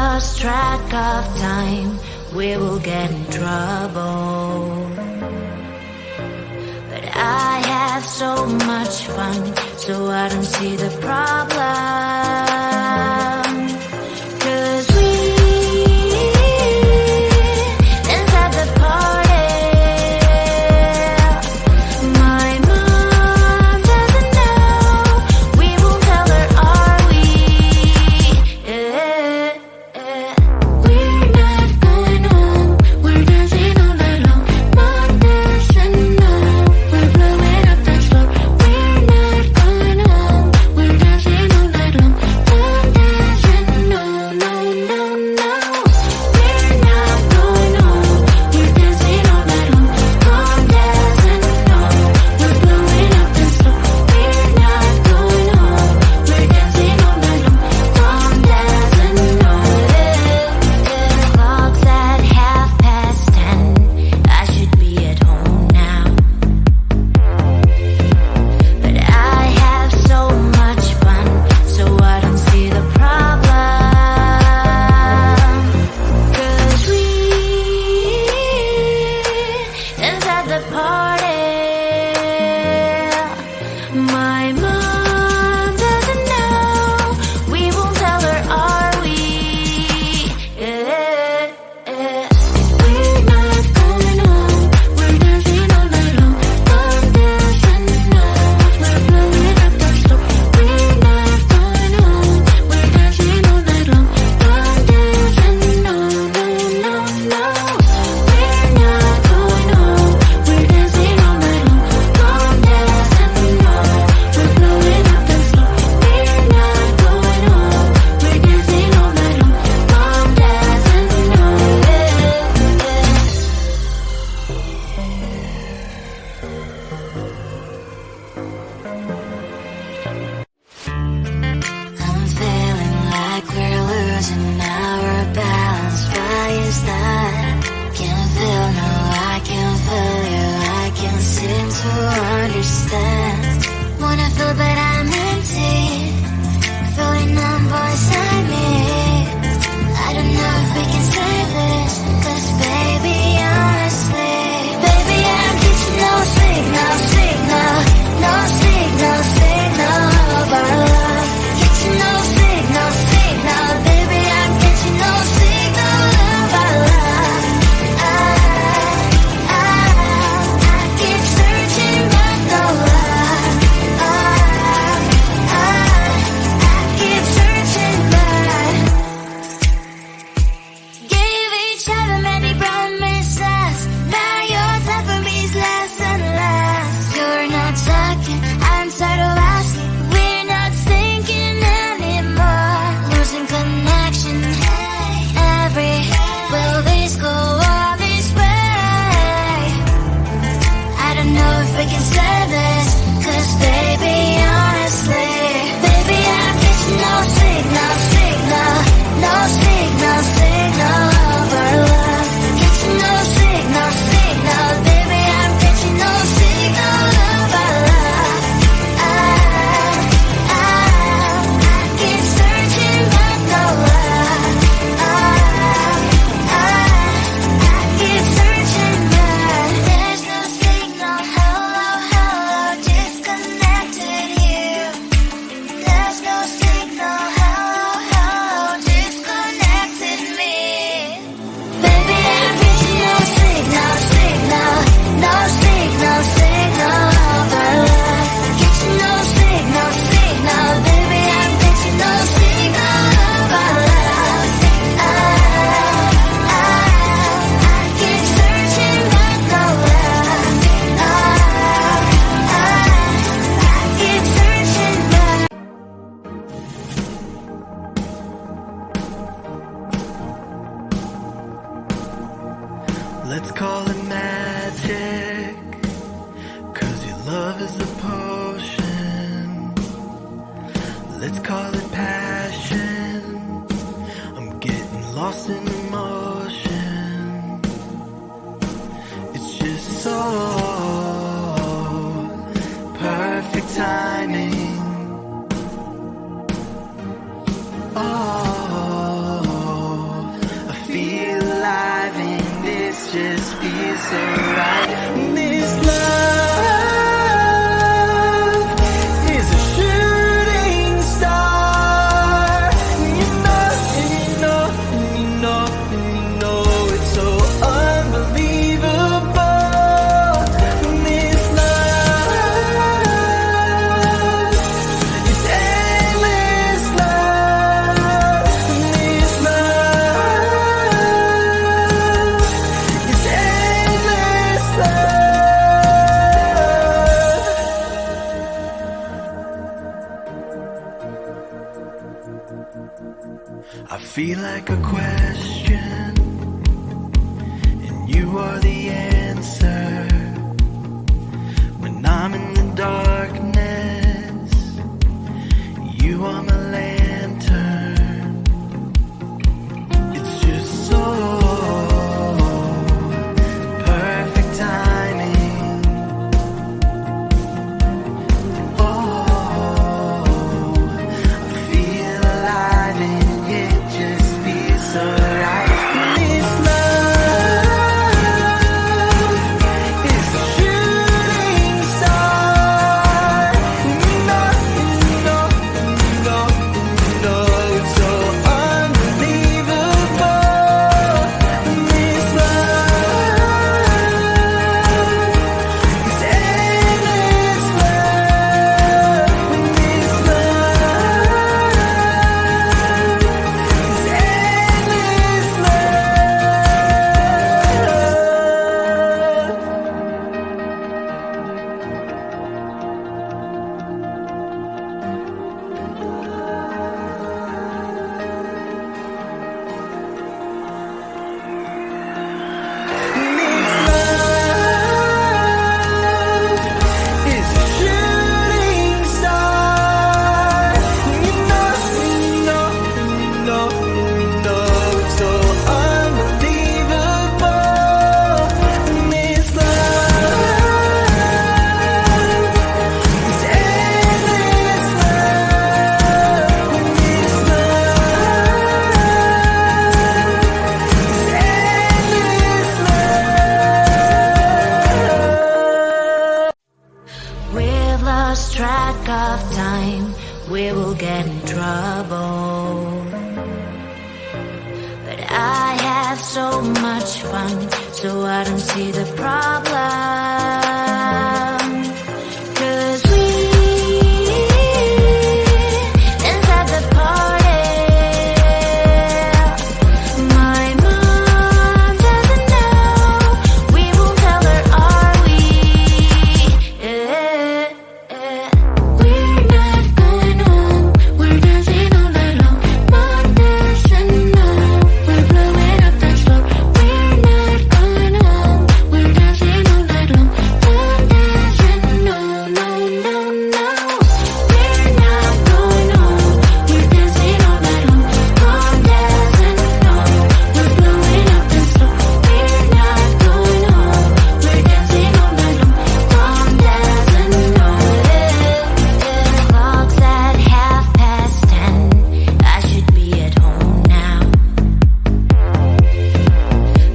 lost track of time, we will get in trouble. But I have so much fun, so I don't see the problem. 'Cause we dance at the party. My mom doesn't know. We won't tell her, are we? We're not going home. We're dancing all night long. Mom doesn't know. We're blowing up the floor. We're not going home. We're dancing all night long. Mom doesn't know. No, no, no. We're not going home. We're dancing all night long. Mom doesn't know. We're blowing up the floor. We're not going home. We're dancing all night long. Mom doesn't know. Clock's at 10:30. I should be at home now. But I have so much fun, so I don't see the problem. 'Cause we dance at the party. My mom doesn't know. We won't tell her, are we? We're not going home. We're dancing all night long. Mom doesn't know. We're blowing up the floor. We're not going home. We're dancing all night long. Mom doesn't know. No, no, no. We're not going home. We're dancing all night long. Mom doesn't know. We're blowing up the floor. We're not going home. We're dancing all night long. Mom doesn't know. I'm feeling like we're losing our balance. Why is that? Can't feel, no, I can't feel you. I can't seem to understand. Wanna feel but I'm empty, feeling numb inside me. I don't know if we can save this, 'cause baby, honestly, baby, I'm getting no signal, no signal of our love. Getting no signal, baby, I'm getting no signal of our love. I keep searching but no luck. I keep searching but gave each other many promises. Now your time for me is less and less. You're not talking, I'm tired of asking. We're not thinking anymore. Losing connection. Will this go all this way? I don't know if we can save this, 'cause baby, honestly, baby, I'm getting no signal, no signal of our love. Getting no signal, baby, I'm getting no signal of our love. I keep searching but no luck. I keep searching but there's no signal. Hello, disconnected here. There's no signal. Hello, disconnected me. Baby, I'm getting no signal, no signal of our love. Getting no signal, baby, I'm getting no signal of our love. I keep searching but no luck. I keep searching but Let's call it magic, 'cause your love is a potion. Let's call it passion. I'm getting lost in emotion. It's just so perfect timing. Oh, so right. This love is a shooting star. You know, and you know, and you know, and you know it's so unbelievable. This love is endless love. This love is endless love. I feel like a question, and you are the answer. When I'm in the darkness, you are my lantern. It's just so perfect timing. Oh, I feel alive and it just feels so right. This love is a shooting star. You know, you know, you know, you know it's so unbelievable. This love is endless love. This We've lost track of time, we will get in trouble. But I have so much fun, so I don't see the problem. 'Cause we inside the party. My mom doesn't know, we won't tell her, are we? We're not going home, we're dancing all night long. Mom doesn't know, we're blowing up the floor. We're not going home, we're dancing all night long. Mom doesn't know, no, no, no. We're not going home, we're dancing all night long. Mom doesn't know, we're blowing up the floor. We're not going home, we're dancing all night long. Mom doesn't know. Clock's at 10:30. I should be at home now.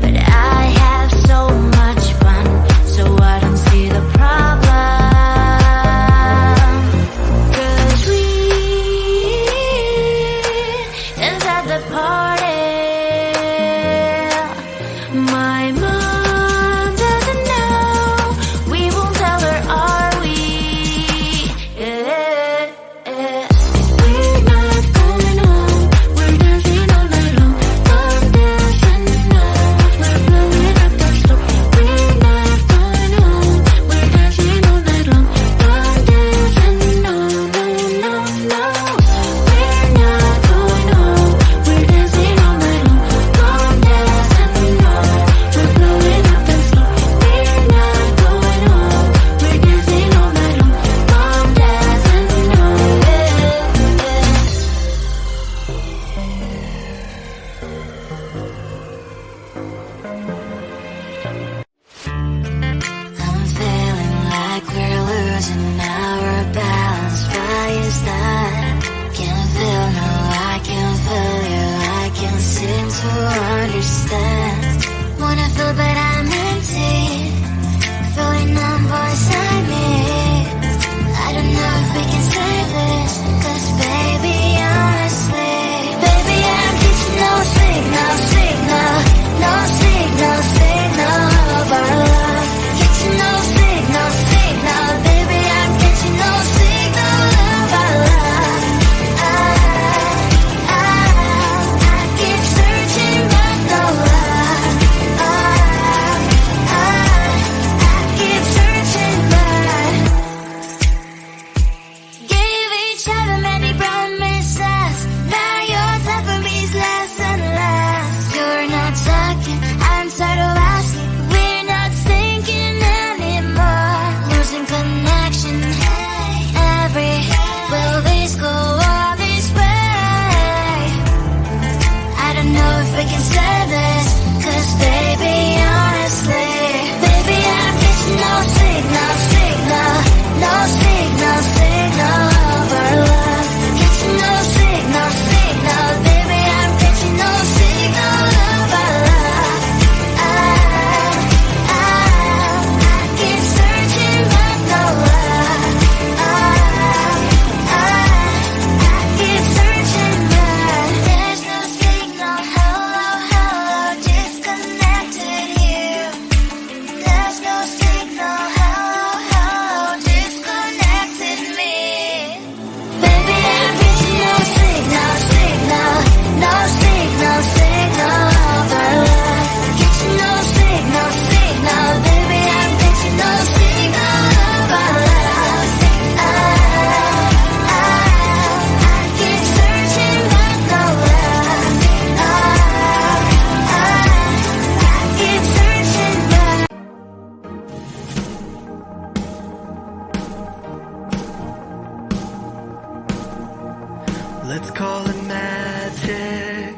But I have so much fun, so I don't see the problem. 'Cause we inside the party. My mom doesn't know, we won't tell her, are we? We're not going home, we're dancing all night long. Mom doesn't know, we're blowing up the floor. We're not going home, we're dancing all night long. Mom doesn't know, no, no, no. We're not going home, we're dancing all night long. Mom doesn't know, we're blowing up the floor. We're not going home, we're dancing all night long. Mom doesn't know. I'm feeling like we're losing our balance. Why is that? Can't feel, no, I can't feel you. I can't seem to understand. Wanna feel, but I'm in empty, filling up inside me. I don't know if we can save this, 'cause baby, honestly, baby, I'm getting no signal, no signal of our love. Getting no signal, baby, I'm getting no signal of our love. I keep searching but no love. I keep searching but gave each other many promises. Now your time for me's less and less. You're not talking, I'm tired of asking. We're not thinking anymore. Losing connection. Will this go all this way? I don't know if we can say this, 'cause baby, honestly, baby, I'm getting no signal, no signal of our love. Getting no signal, baby, I'm getting no signal of our love. I keep searching but no love. I keep searching but there's no signal. Hello, disconnected you. There's no signal. Hello, disconnected me. Baby, I'm getting no signal, no signal of our love. Getting no signal, baby, I'm getting no signal of our love. I keep searching but no love. I keep searching but Let's call it magic,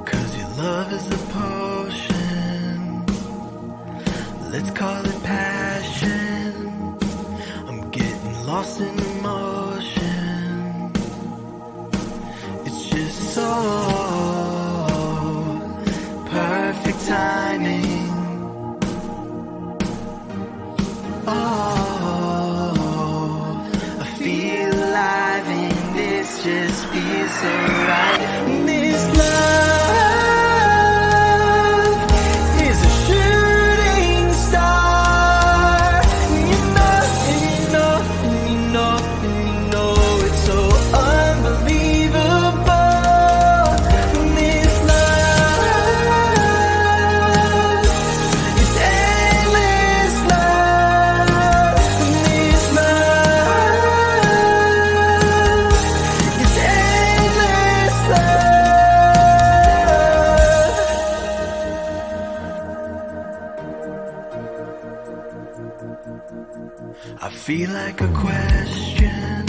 'cause your love is a potion. Let's call it passion, I'm getting lost in emotion. It's just so perfect timing. Oh, I feel alive and this just feels so right. This love is a shooting star. You know it's so unbelievable. This love is endless love. This love is endless love. I feel like a question,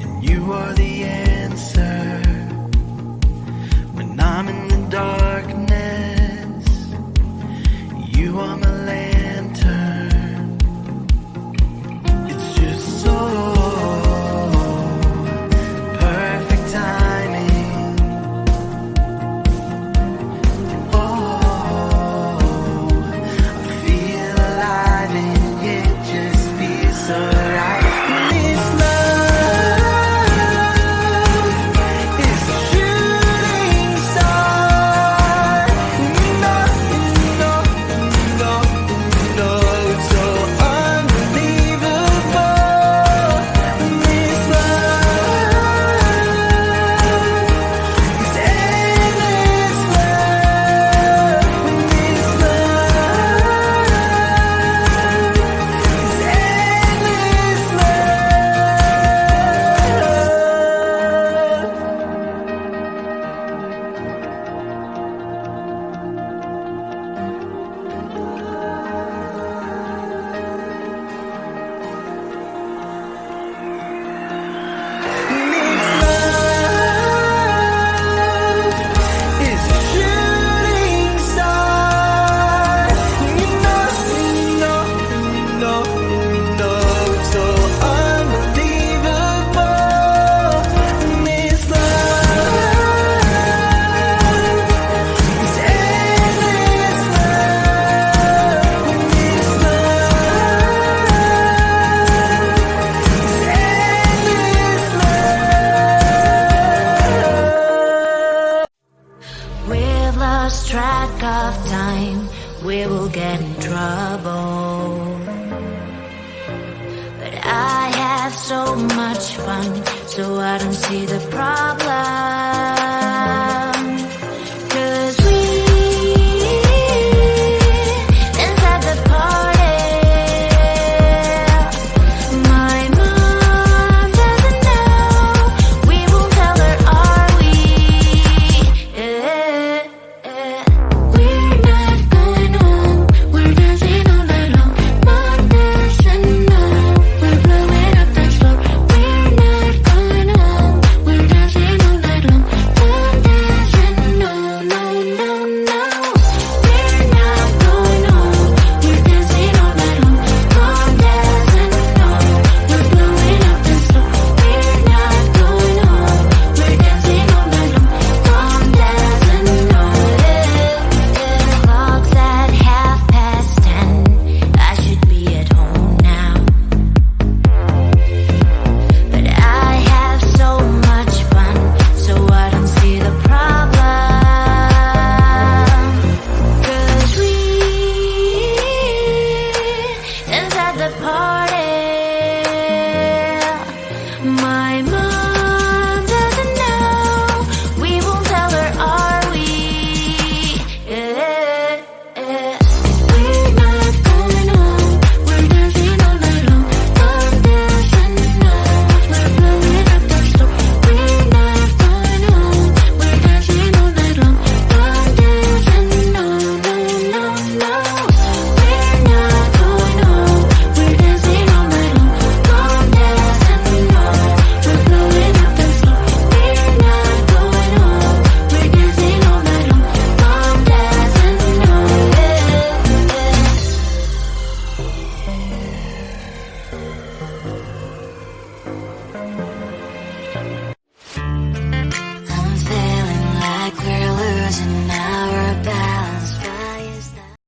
and you are the answer. When I'm in the darkness, you are my lantern. It's just so perfect timing. Oh, I feel alive and it just feels so right. This love we will get in trouble. But I have so much fun, so I don't see the problem.